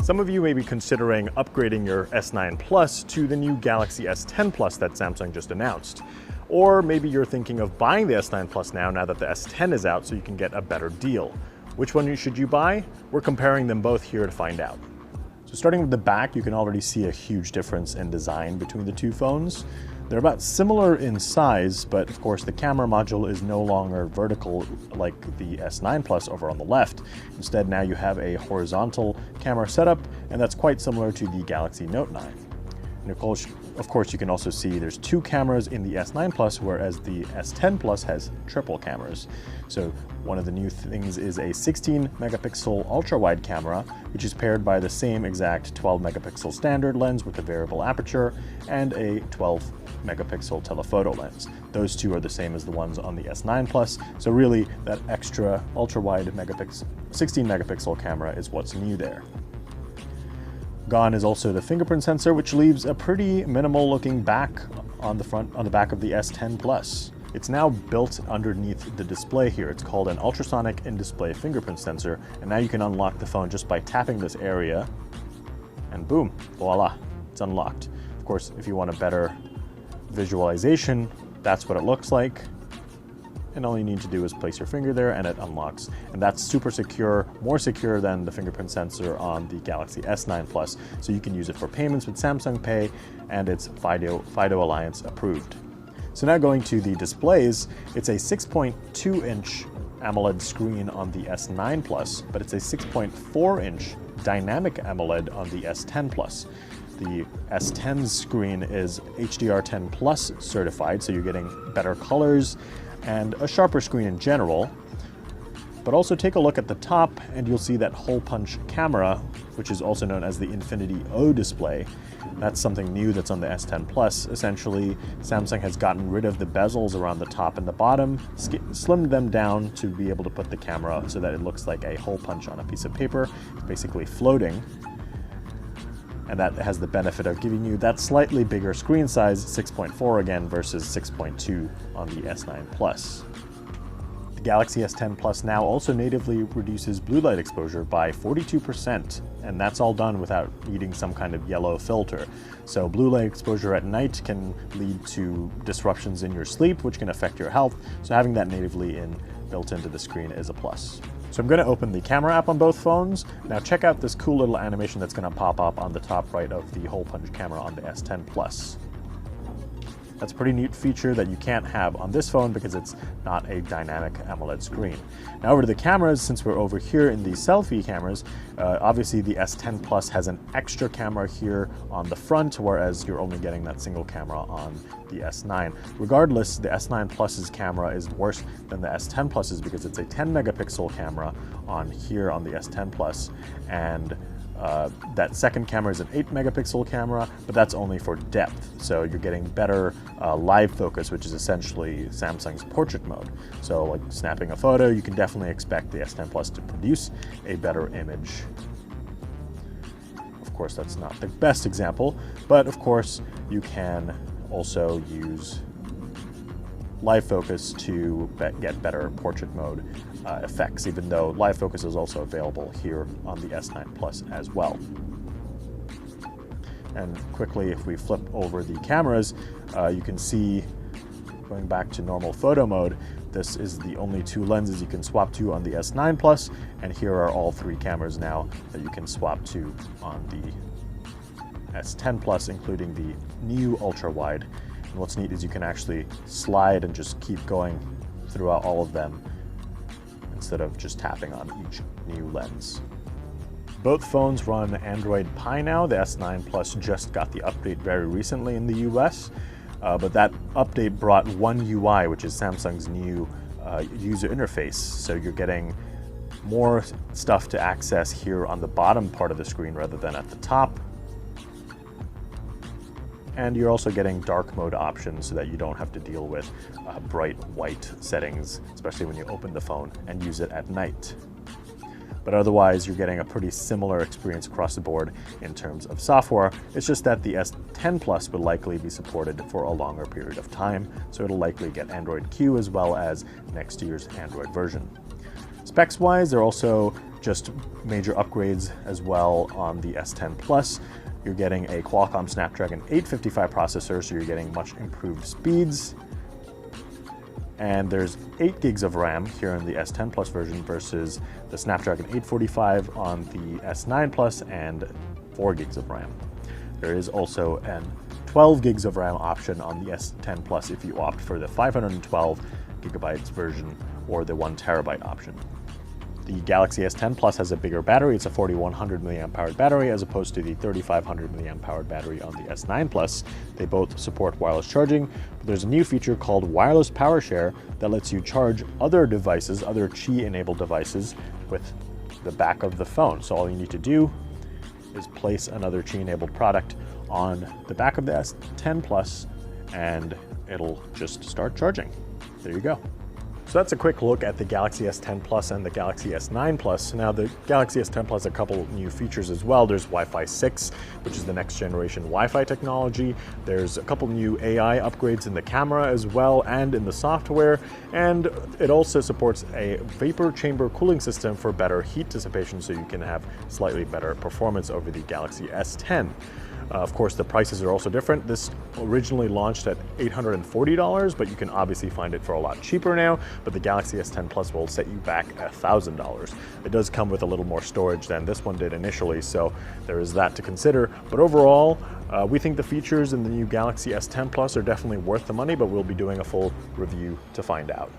Some of you may be considering upgrading your S9 Plus to the new Galaxy S10 Plus that Samsung just announced. Or maybe you're thinking of buying the S9 Plus now that the S10 is out so you can get a better deal. Which one should you buy? We're comparing them both here to find out. So starting with the back, you can already see a huge difference in design between the two phones. They're about similar in size, but of course the camera module is no longer vertical like the S9 Plus over on the left. Instead, now you have a horizontal camera setup, and that's quite similar to the Galaxy Note 9. And of course, you can also see there's two cameras in the S9 Plus, whereas the S10 Plus has triple cameras. So one of the new things is a 16 megapixel ultra-wide camera, which is paired by the same exact 12 megapixel standard lens with a variable aperture and a 12 megapixel telephoto lens. Those two are the same as the ones on the S9 Plus. So really that extra ultra-wide 16 megapixel camera is what's new there. Gone is also the fingerprint sensor, which leaves a pretty minimal looking back on the back of the S10 Plus. It's now built underneath the display here. It's called an ultrasonic in-display fingerprint sensor, and now you can unlock the phone just by tapping this area, and boom, voila, it's unlocked. Of course, if you want a better visualization, that's what it looks like. And all you need to do is place your finger there and it unlocks. And that's super secure, more secure than the fingerprint sensor on the Galaxy S9 Plus. So you can use it for payments with Samsung Pay, and it's FIDO Alliance approved. So now going to the displays, it's a 6.2-inch AMOLED screen on the S9 Plus, but it's a 6.4-inch dynamic AMOLED on the S10 Plus. The S10 screen is HDR10 Plus certified, so you're getting better colors and a sharper screen in general. But also take a look at the top and you'll see that hole punch camera, which is also known as the Infinity O display. That's something new that's on the S10 Plus. Essentially, Samsung has gotten rid of the bezels around the top and the bottom, slimmed them down to be able to put the camera so that it looks like a hole punch on a piece of paper. It's basically floating. And that has the benefit of giving you that slightly bigger screen size, 6.4 again versus 6.2 on the S9 Plus. The Galaxy S10 Plus now also natively reduces blue light exposure by 42%, and that's all done without needing some kind of yellow filter. So blue light exposure at night can lead to disruptions in your sleep, which can affect your health, so having that natively built into the screen is a plus. So I'm going to open the camera app on both phones. Now check out this cool little animation that's going to pop up on the top right of the hole punch camera on the S10 Plus. That's a pretty neat feature that you can't have on this phone because it's not a dynamic AMOLED screen. Now over to the cameras, since we're over here in the selfie cameras, obviously the S10 Plus has an extra camera here on the front, whereas you're only getting that single camera on the S9. Regardless, the S9 Plus's camera is worse than the S10 Plus's because it's a 10 megapixel camera on here on the S10 Plus, and that second camera is an 8 megapixel camera, but that's only for depth. So you're getting better live focus, which is essentially Samsung's portrait mode. So like snapping a photo, you can definitely expect the S10 Plus to produce a better image. Of course, that's not the best example, but of course you can also use live focus to get better portrait mode effects, even though live focus is also available here on the S9 Plus as well. And quickly, if we flip over the cameras, you can see, going back to normal photo mode, this is the only two lenses you can swap to on the S9 Plus, and here are all three cameras now that you can swap to on the S10 Plus, including the new ultra-wide. And what's neat is you can actually slide and just keep going throughout all of them instead of just tapping on each new lens. Both phones run Android Pie now. The S9 Plus just got the update very recently in the US, but that update brought One UI, which is Samsung's new user interface. So you're getting more stuff to access here on the bottom part of the screen rather than at the top. And you're also getting dark mode options so that you don't have to deal with bright white settings, especially when you open the phone and use it at night. but otherwise you're getting a pretty similar experience across the board in terms of software. It's just that the S10 Plus will likely be supported for a longer period of time, so it'll likely get Android Q as well as next year's Android version. Specs-wise, there are also just major upgrades as well on the S10 Plus. You're getting a Qualcomm Snapdragon 855 processor, so you're getting much improved speeds. And there's 8 gigs of RAM here in the S10 Plus version versus the Snapdragon 845 on the S9 Plus and 4 gigs of RAM. There is also an 12 gigs of RAM option on the S10 Plus if you opt for the 512 gigabytes version or the 1 terabyte option. The Galaxy S10 Plus has a bigger battery. It's a 4100 mAh battery as opposed to the 3500 mAh battery on the S9 Plus. They both support wireless charging, but there's a new feature called wireless power share that lets you charge other devices, other Qi-enabled devices, with the back of the phone. So all you need to do is place another Qi-enabled product on the back of the S10 Plus and it'll just start charging. There you go. So that's a quick look at the Galaxy S10 Plus and the Galaxy S9 Plus. Now the Galaxy S10 Plus has a couple new features as well. There's Wi-Fi 6, which is the next generation Wi-Fi technology. There's a couple new AI upgrades in the camera as well and in the software. And it also supports a vapor chamber cooling system for better heat dissipation, so you can have slightly better performance over the Galaxy S10. Of course, the prices are also different. This originally launched at $840, but you can obviously find it for a lot cheaper now. But the Galaxy S10 Plus will set you back $1,000. It does come with a little more storage than this one did initially, so there is that to consider. But overall, we think the features in the new Galaxy S10 Plus are definitely worth the money, but we'll be doing a full review to find out.